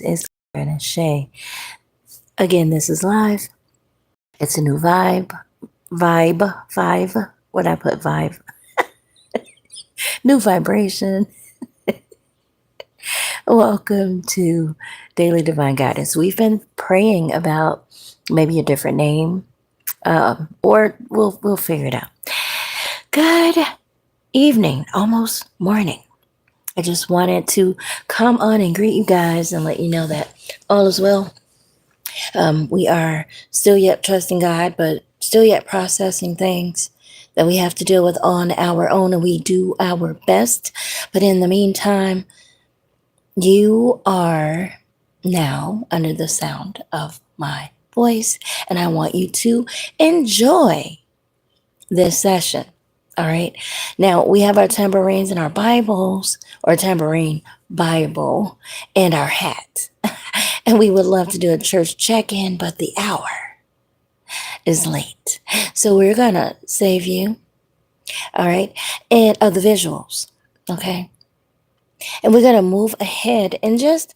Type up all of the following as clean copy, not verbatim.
Is Karen and Shay. Again, this is live. It's a new vibe. Vibe. What I put vibe? New vibration. Welcome to Daily Divine Guidance. We've been praying about maybe a different name, or we'll figure it out. Good evening, almost morning. I just wanted to come on and greet you guys and let you know that all is well. We are still yet trusting God, but still yet processing things that we have to deal with on our own, and we do our best. But in the meantime, you are now under the sound of my voice, and I want you to enjoy this session. All right. Now we have our tambourines and our Bibles, or tambourine Bible, and our hat. And we would love to do a church check-in, but the hour is late. So we're going to save you. All right. And of the visuals. Okay. And we're going to move ahead and just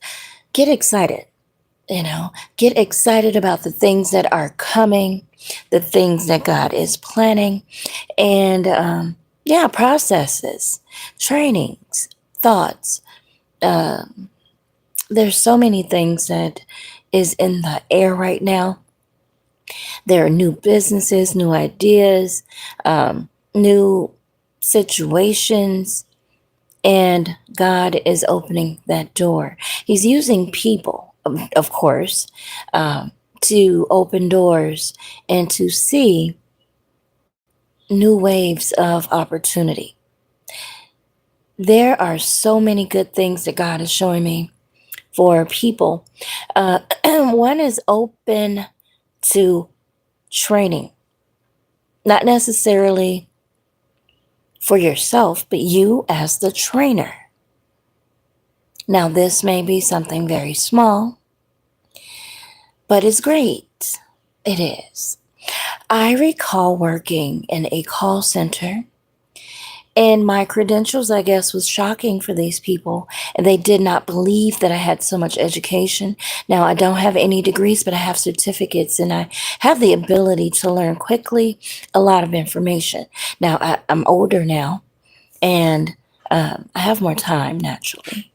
get excited. Get excited about the things that are coming, the things that God is planning, and processes, trainings, thoughts. There's so many things that is in the air right now. There are new businesses, new ideas, new situations, and God is opening that door. He's using people, of course, to open doors and to see new waves of opportunity. There are so many good things that God is showing me for people. One is open to training, not necessarily for yourself, but you as the trainer. Now, this may be something very small, but it's great. It is. I recall working in a call center, and my credentials, I guess, was shocking for these people. And they did not believe that I had so much education. Now, I don't have any degrees, but I have certificates, and I have the ability to learn quickly a lot of information. Now, I'm older now, and I have more time, naturally.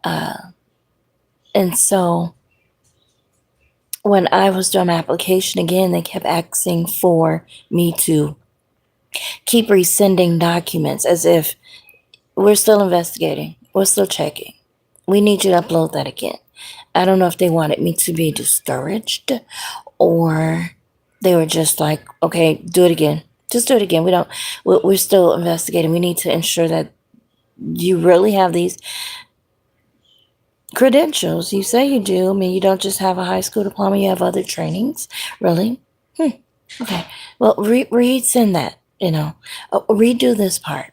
And so when I was doing my application again, they kept asking for me to keep resending documents as if we're still investigating. We're still checking. We need you to upload that again. I don't know if they wanted me to be discouraged, or they were just like, okay, do it again. Just do it again. We're still investigating. We need to ensure that you really have these credentials. You say you do. I mean, you don't just have a high school diploma. You have other trainings. Really? Okay. Well, resend that. Redo this part.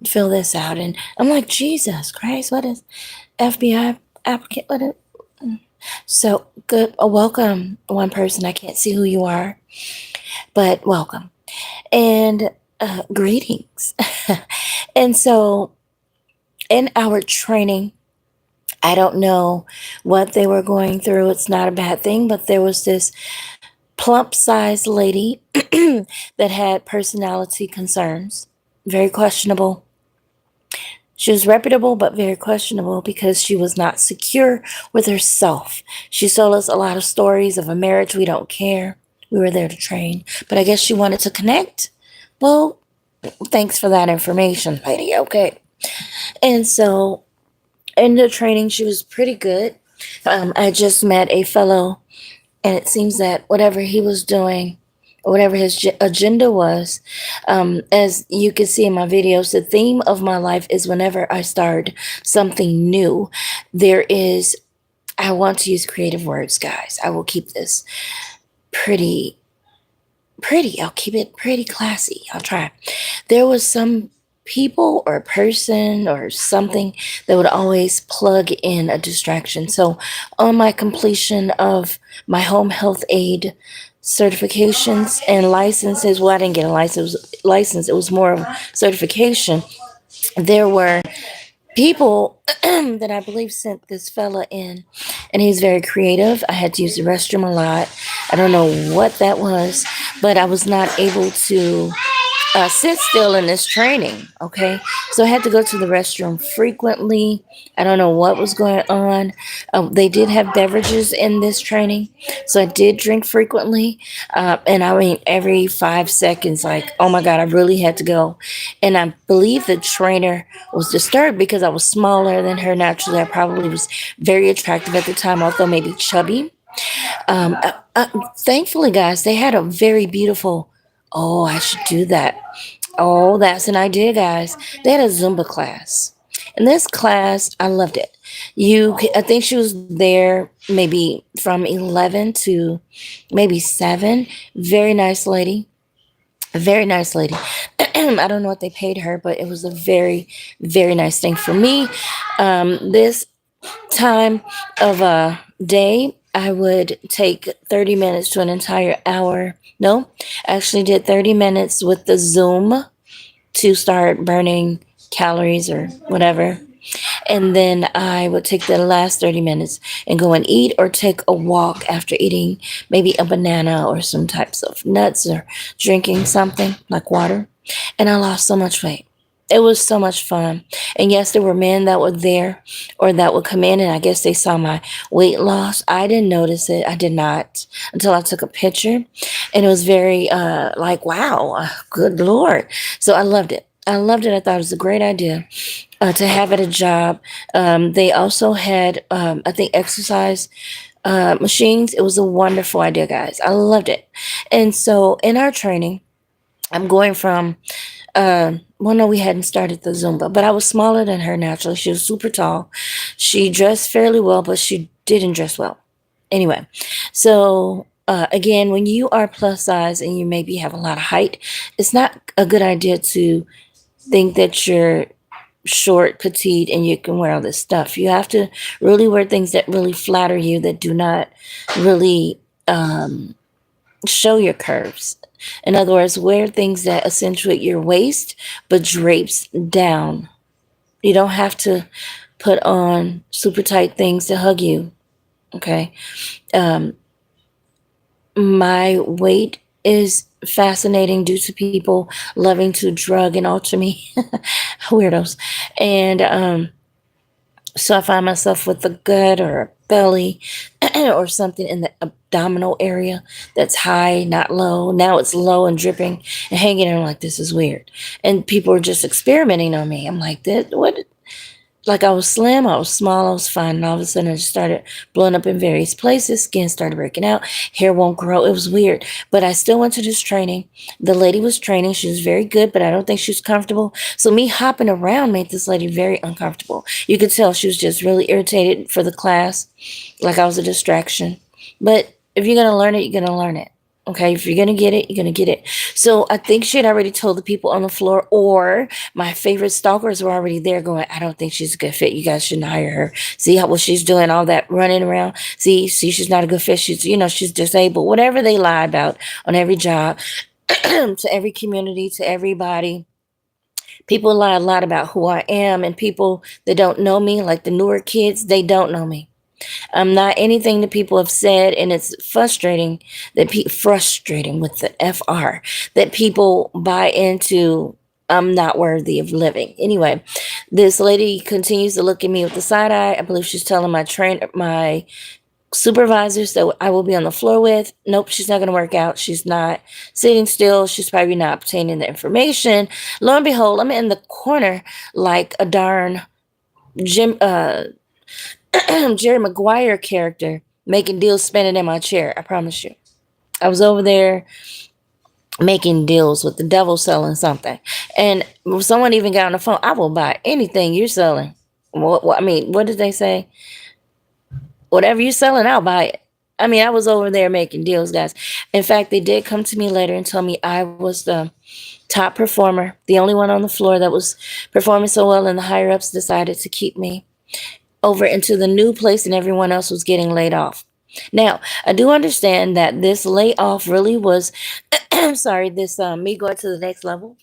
Fill this out. And I'm like, Jesus Christ, what is FBI applicant? What is? So good. Welcome, one person. I can't see who you are, but welcome and greetings. And so, in our training, I don't know what they were going through. It's not a bad thing, but there was this plump-sized lady that had personality concerns, very questionable. She was reputable, but very questionable because she was not secure with herself. She told us a lot of stories of a marriage. We don't care. We were there to train, but I guess she wanted to connect. Well, thanks for that information, lady. Okay. And so in the training, she was pretty good. I just met a fellow, and it seems that whatever he was doing, whatever his agenda was, as you can see in my videos, the theme of my life is whenever I start something new, I want to use creative words, guys. I will keep this pretty. I'll keep it pretty classy. I'll try. There was some people or person or something that would always plug in a distraction. So on my completion of my home health aid certifications and licenses, well, I didn't get a license. It was more of certification. There were people that I believe sent this fella in, and he's very creative. I had to use the restroom a lot. I don't know what that was, but I was not able to sit still in this training. Okay, so I had to go to the restroom frequently. I don't know what was going on. They did have beverages in this training, so I did drink frequently. And I mean, every 5 seconds, like, oh my God, I really had to go. And I believe the trainer was disturbed because I was smaller than her naturally. I probably was very attractive at the time, although maybe chubby. Thankfully, guys, they had a very beautiful. Oh, I should do that. Oh, that's an idea, guys. They had a Zumba class. In this class, I loved it. I think she was there maybe from 11 to maybe 7. Very nice lady. A very nice lady. I don't know what they paid her, but it was a very, very nice thing for me. This time of a day, I would take 30 minutes to an entire hour. No, I actually did 30 minutes with the Zoom to start burning calories or whatever. And then I would take the last 30 minutes and go and eat or take a walk after eating maybe a banana or some types of nuts or drinking something like water. And I lost so much weight. It was so much fun. And yes, there were men that were there or that would come in, and I guess they saw my weight loss. I didn't notice it. I did not until I took a picture. And it was very like, wow, good Lord. So I loved it. I loved it. I thought it was a great idea to have at a job. They also had, I think, exercise machines. It was a wonderful idea, guys. I loved it. And so in our training, I'm going from, well, no, we hadn't started the Zumba, but I was smaller than her naturally. She was super tall. She dressed fairly well, but she didn't dress well. Anyway, so again, when you are plus size and you maybe have a lot of height, it's not a good idea to think that you're short, petite, and you can wear all this stuff. You have to really wear things that really flatter you, that do not really show your curves. In other words, wear things that accentuate your waist but drapes down. You don't have to put on super tight things to hug you. Okay. Um, my weight is fascinating due to people loving to drug and alter me. Weirdos. And so I find myself with a gut or a belly or something in the abdominal area that's high, not low. Now it's low and dripping and hanging. And I'm like, this is weird. And people are just experimenting on me. I'm like, that what? Like I was slim, I was small, I was fine, and all of a sudden I just started blowing up in various places. Skin started breaking out, hair won't grow. It was weird, but I still went to this training. The lady was training; she was very good, but I don't think she was comfortable. So me hopping around made this lady very uncomfortable. You could tell she was just really irritated for the class, like I was a distraction. But if you're gonna learn it, you're gonna learn it. Okay, if you're gonna get it, you're gonna get it. So I think she had already told the people on the floor, or my favorite stalkers were already there going, I don't think she's a good fit. You guys shouldn't hire her. See how what she's doing, all that running around. See, she's not a good fit. She's disabled. Whatever they lie about on every job, to every community, to everybody. People lie a lot about who I am, and people that don't know me, like the newer kids, they don't know me. I'm not anything that people have said, and it's frustrating frustrating with the FR that people buy into. I'm not worthy of living. Anyway, this lady continues to look at me with the side eye. I believe she's telling my supervisors that I will be on the floor with. Nope, she's not going to work out. She's not sitting still. She's probably not obtaining the information. Lo and behold, I'm in the corner like a darn Jim Jerry Maguire character making deals spinning in my chair. I promise you. I was over there making deals with the devil selling something. And someone even got on the phone, I will buy anything you're selling. I mean, what did they say? Whatever you're selling, I'll buy it. I mean, I was over there making deals, guys. In fact, they did come to me later and tell me I was the top performer, the only one on the floor that was performing so well, and the higher ups decided to keep me over into the new place, and everyone else was getting laid off. Now, I do understand that this layoff really was, sorry, this me going to the next level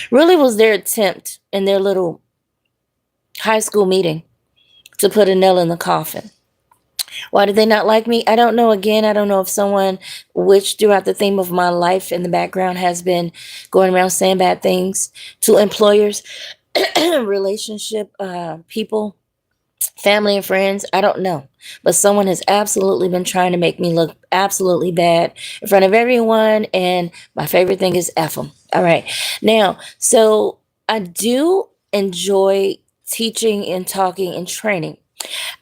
really was their attempt and their little high school meeting to put a nail in the coffin. Why did they not like me? I don't know. Again, I don't know if someone, which throughout the theme of my life in the background has been going around saying bad things to employers, relationship people, family and friends. I don't know. But someone has absolutely been trying to make me look absolutely bad in front of everyone. And my favorite thing is F them. All right. Now, so I do enjoy teaching and talking and training.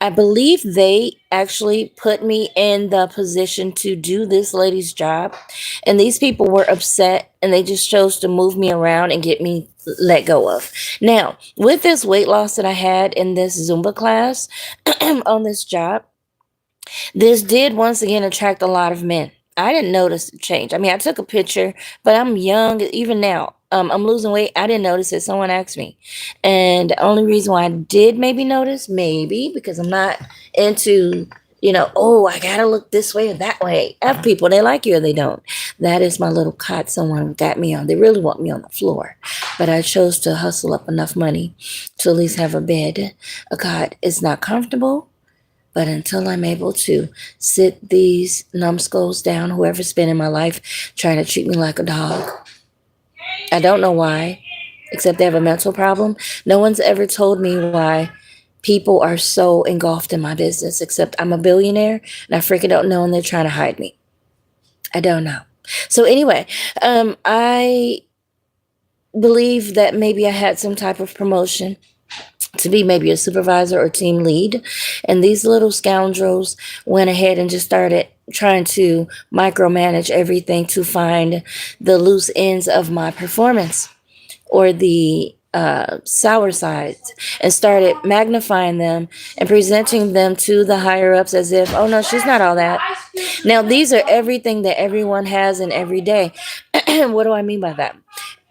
I believe they actually put me in the position to do this lady's job. And these people were upset and they just chose to move me around and get me let go of. Now, with this weight loss that I had in this Zumba class on this job, this did once again attract a lot of men. I didn't notice the change. I mean, I took a picture, but I'm young even now. I'm losing weight. I didn't notice it. Someone asked me. And the only reason why I did maybe notice, maybe because I'm not into, oh, I got to look this way or that way. F people, they like you or they don't. That is my little cot someone got me on. They really want me on the floor. But I chose to hustle up enough money to at least have a bed. A cot is not comfortable. But until I'm able to sit these numbskulls down, whoever's been in my life trying to treat me like a dog, I don't know why, except they have a mental problem. No one's ever told me why people are so engulfed in my business, except I'm a billionaire and I freaking don't know and they're trying to hide me. I don't know. So anyway, I believe that maybe I had some type of promotion to be maybe a supervisor or team lead. And these little scoundrels went ahead and just started trying to micromanage everything to find the loose ends of my performance or the sour sides and started magnifying them and presenting them to the higher ups as if, oh no, she's not all that. Now, these are everything that everyone has in every day. What do I mean by that?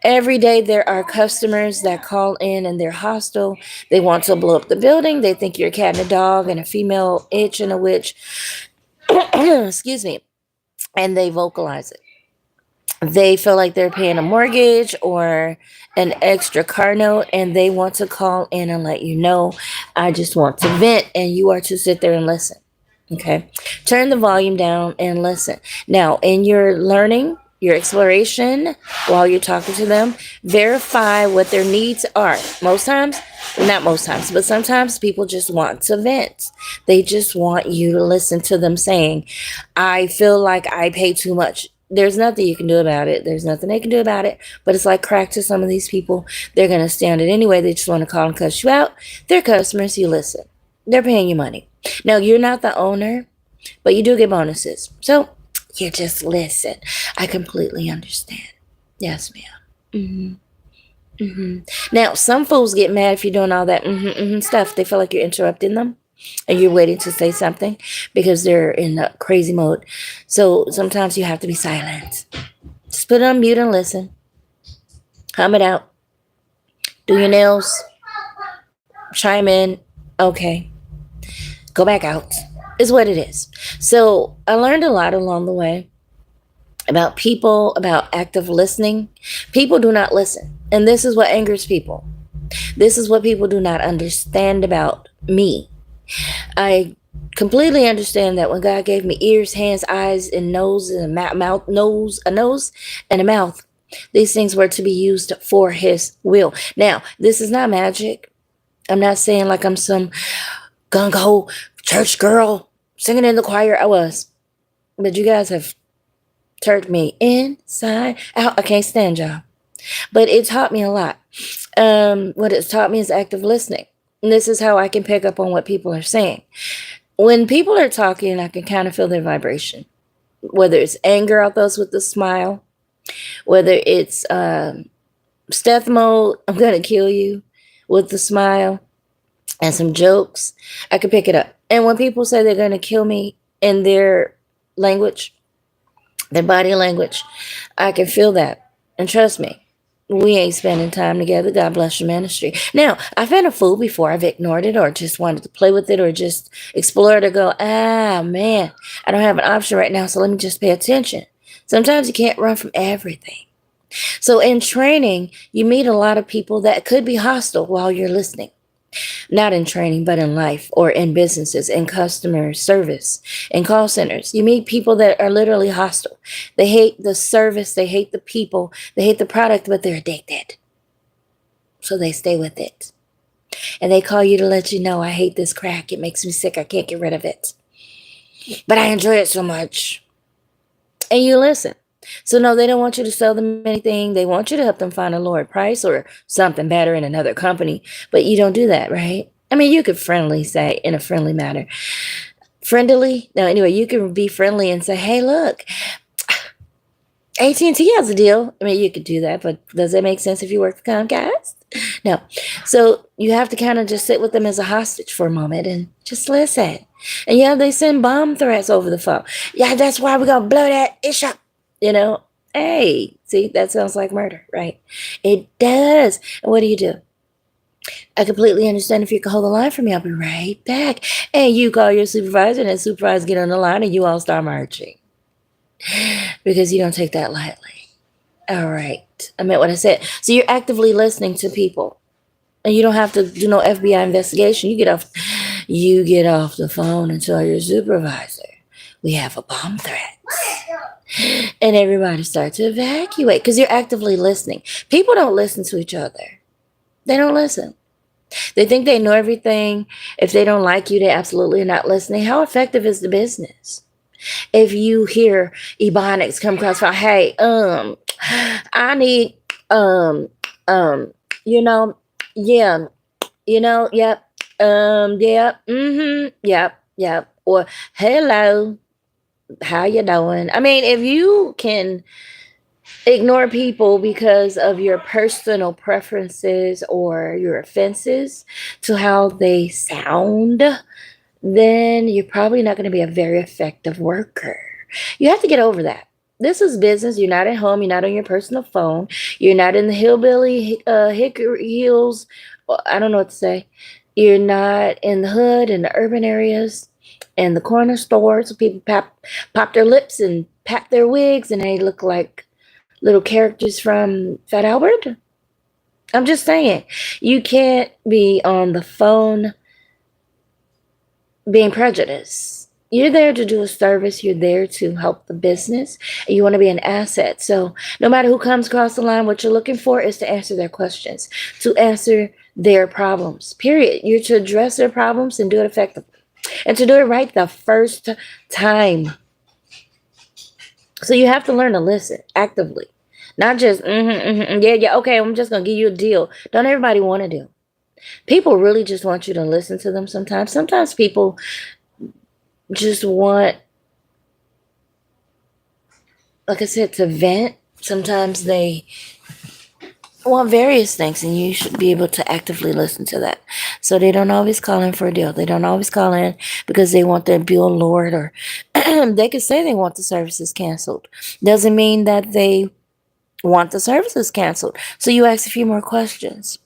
Every day there are customers that call in and they're hostile. They want to blow up the building. They think you're a cat and a dog and a female itch and a witch. Excuse me. And they vocalize it. They feel like they're paying a mortgage or an extra car note and they want to call in and let you know, I just want to vent, and you are to sit there and listen. Okay. Turn the volume down and listen. Now, in your learning, your exploration, while you're talking to them, verify what their needs are. Most times, not most times, but sometimes people just want to vent. They just want you to listen to them saying, I feel like I pay too much. There's nothing you can do about it. There's nothing they can do about it. But it's like crack to some of these people. They're going to stand it anyway. They just want to call and cuss you out. They're customers. You listen. They're paying you money. Now, you're not the owner, but you do get bonuses. So you just listen. I completely understand. Yes, ma'am. Now, some fools get mad if you're doing all that stuff. They feel like you're interrupting them and you're waiting to say something because they're in a crazy mode. So sometimes you have to be silent. Just put it on mute and listen. Hum it out. Do your nails. Chime in. Okay. Go back out. Is what it is. So I learned a lot along the way about people, about active listening. People do not listen. And this is what angers people. This is what people do not understand about me. I completely understand that when God gave me ears, hands, eyes, and nose, and a nose and a mouth, these things were to be used for his will. Now, this is not magic. I'm not saying like I'm some gung-ho church girl singing in the choir. I was. But you guys have turned me inside out. I can't stand y'all. But it taught me a lot. What it's taught me is active listening. And this is how I can pick up on what people are saying. When people are talking, I can kind of feel their vibration. Whether it's anger out those with the smile, whether it's stealth mode, I'm going to kill you with the smile and some jokes, I can pick it up. And when people say they're going to kill me in their language, their body language, I can feel that. And trust me, we ain't spending time together. God bless your ministry. Now, I've been a fool before. I've ignored it or just wanted to play with it or just explore it or go, man, I don't have an option right now, so let me just pay attention. Sometimes you can't run from everything. So in training, you meet a lot of people that could be hostile while you're listening. Not in training, but in life or in businesses, in customer service, in call centers. You meet people that are literally hostile. They hate the service, they hate the people, they hate the product, but they're addicted. So they stay with it. And they call you to let you know, I hate this crack. It makes me sick. I can't get rid of it. But I enjoy it so much. And you listen. So no, they don't want you to sell them anything. They want you to help them find a lower price or something better in another company. But you don't do that, right? I mean, you could friendly say in a friendly manner. Friendly? No, anyway, you can be friendly and say, hey, look, AT&T has a deal. I mean, you could do that, but does that make sense if you work for Comcast? No. So you have to kind of just sit with them as a hostage for a moment and just listen. And yeah, they send bomb threats over the phone. Yeah, that's why we're going to blow that ish up. You know, hey, see, that sounds like murder, right? It does. And what do? I completely understand. If you can hold the line for me, I'll be right back. And you call your supervisor, and the supervisor get on the line, and you all start marching. Because you don't take that lightly. All right. I meant what I said. So you're actively listening to people. And you don't have to do no FBI investigation. You get off the phone and tell your supervisor, we have a bomb threat. And everybody starts to evacuate because you're actively listening. People don't listen to each other. They don't listen. They think they know everything. If they don't like you, they absolutely are not listening. How effective is the business? If you hear Ebonics come across, hey, I need, you know, yeah, yep, yep, yep, or hello, how you doing? I mean, if you can ignore people because of your personal preferences or your offenses to how they sound, then you're probably not going to be a very effective worker. You have to get over that. This is business. You're not at home. You're not on your personal phone. You're not in the hillbilly hickory hills. Well, I don't know what to say. You're not in the hood, in the urban areas, in the corner stores. People pop their lips and pat their wigs, and they look like little characters from Fat Albert. I'm just saying. You can't be on the phone being prejudiced. You're there to do a service. You're there to help the business. And you want to be an asset. So no matter who comes across the line, what you're looking for is to answer their questions, to answer their problems. Period. You're to address their problems and do it effectively. And to do it right the first time. So you have to learn to listen actively. Not just, yeah, okay, I'm just going to give you a deal. Don't everybody want a deal. People really just want you to listen to them sometimes. Sometimes people just want, like I said, to vent. Sometimes they want various things, and you should be able to actively listen to that. So they don't always call in for a deal. They don't always call in because they want their bill lowered, or they could say they want the services canceled. Doesn't mean that they want the services canceled. So you ask a few more questions.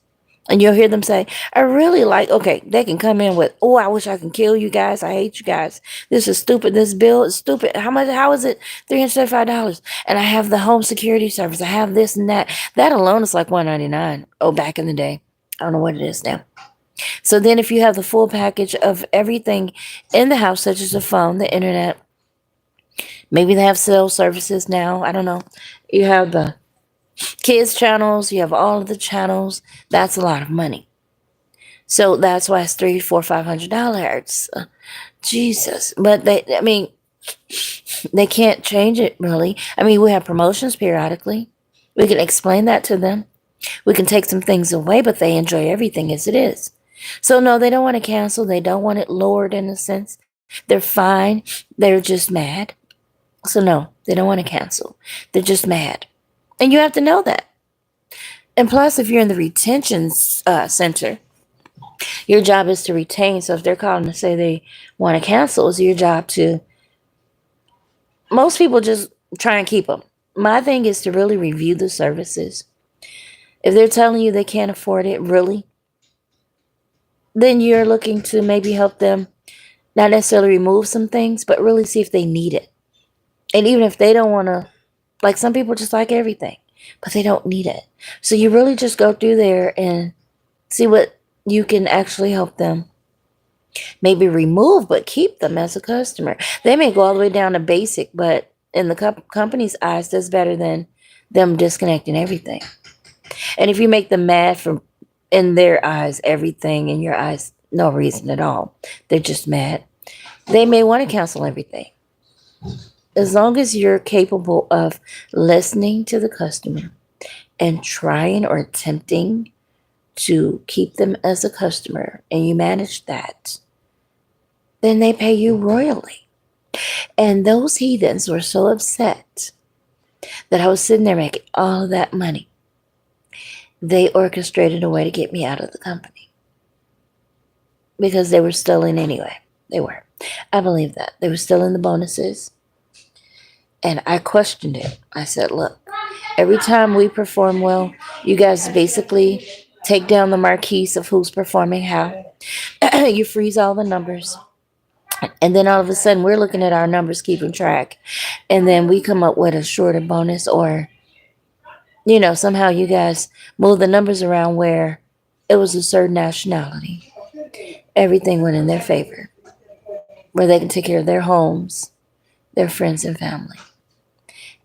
And you'll hear them say, I really like, okay, they can come in with, oh, I wish I can kill you guys. I hate you guys. This is stupid. This bill is stupid. How is it $375? And I have the home security service. I have this and that. That alone is like $199. Oh, back in the day. I don't know what it is now. So then if you have the full package of everything in the house, such as the phone, the internet, maybe they have cell services now. I don't know. You have the kids channels, you have all of the channels. That's a lot of money. So that's why it's $300, $400, $500. Jesus. But they can't change it really. I mean, we have promotions periodically. We can explain that to them. We can take some things away, but they enjoy everything as it is. So no, they don't want to cancel. They don't want it lowered in a sense. They're fine. They're just mad. So no, they don't want to cancel. They're just mad. And you have to know that. And plus, if you're in the retention center, your job is to retain. So if they're calling to say they want to cancel, it's your job to. Most people just try and keep them. My thing is to really review the services. If they're telling you they can't afford it, really, then you're looking to maybe help them not necessarily remove some things, but really see if they need it. And even if they don't want to, like some people just like everything, but they don't need it. So you really just go through there and see what you can actually help them maybe remove, but keep them as a customer. They may go all the way down to basic, but in the company's eyes, that's better than them disconnecting everything. And if you make them mad for, in their eyes, everything, in your eyes, no reason at all, they're just mad, they may want to cancel everything. As long as you're capable of listening to the customer and trying or attempting to keep them as a customer and you manage that, then they pay you royally. And those heathens were so upset that I was sitting there making all of that money. They orchestrated a way to get me out of the company because they were stealing anyway. They were. I believe that. They were stealing the bonuses. And I questioned it. I said, look, every time we perform well, you guys basically take down the marquise of who's performing how. You freeze all the numbers. And then all of a sudden, we're looking at our numbers, keeping track. And then we come up with a shorter bonus, or, somehow you guys move the numbers around where it was a certain nationality. Everything went in their favor, where they can take care of their homes, their friends and family.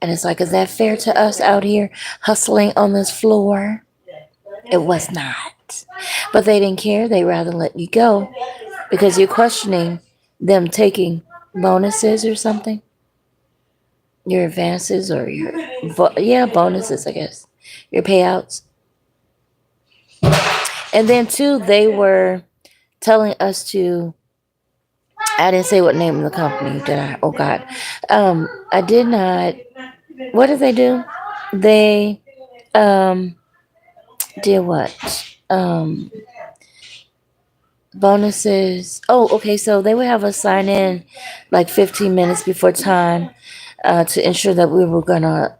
And it's like, is that fair to us out here hustling on this floor? It was not. But they didn't care. They rather let you go because you're questioning them taking bonuses or something. Your advances or your, bonuses, I guess. Your payouts. And then, too, they were telling us to, I didn't say what name of the company, did I? Oh, God. I did not. What did they do? They did what? Bonuses. Oh, okay. So they would have us sign in like 15 minutes before time to ensure that we were going to,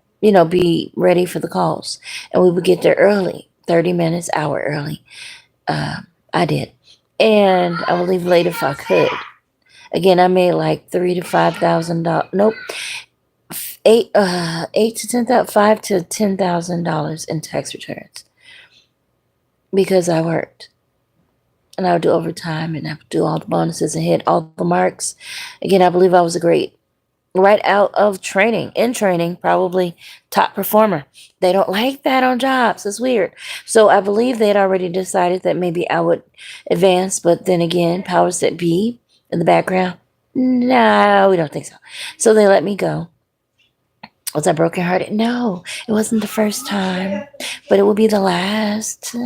be ready for the calls. And we would get there early, 30 minutes, hour early. I did. And I would leave late if I could. Again, I made like $3,000 to $5,000. Nope. $8 to $10,000, $5,000 to $10,000 in tax returns because I worked, and I would do overtime, and I would do all the bonuses and hit all the marks. Again, I believe I was a great, right out of training, in training, probably top performer. They don't like that on jobs. It's weird. So I believe they had already decided that maybe I would advance, but then again, powers that be in the background, no, we don't think so. So they let me go. Was I brokenhearted? No, it wasn't the first time, but it will be the last.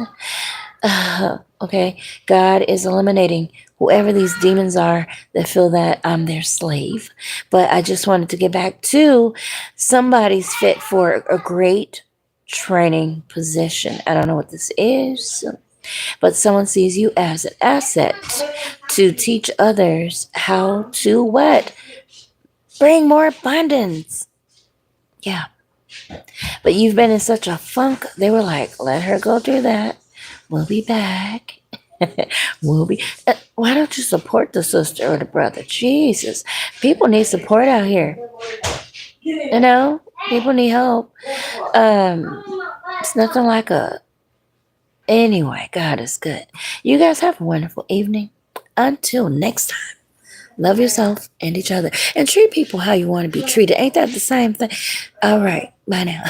Okay, God is eliminating whoever these demons are that feel that I'm their slave. But I just wanted to get back to somebody's fit for a great training position. I don't know what this is, but someone sees you as an asset to teach others how to what? Bring more abundance. Yeah. But you've been in such a funk. They were like, let her go do that. We'll be back. We'll be. Why don't you support the sister or the brother? Jesus. People need support out here. People need help. It's nothing like a. Anyway, God is good. You guys have a wonderful evening. Until next time. Love yourself and each other. And treat people how you want to be treated. Ain't that the same thing? All right. Bye now.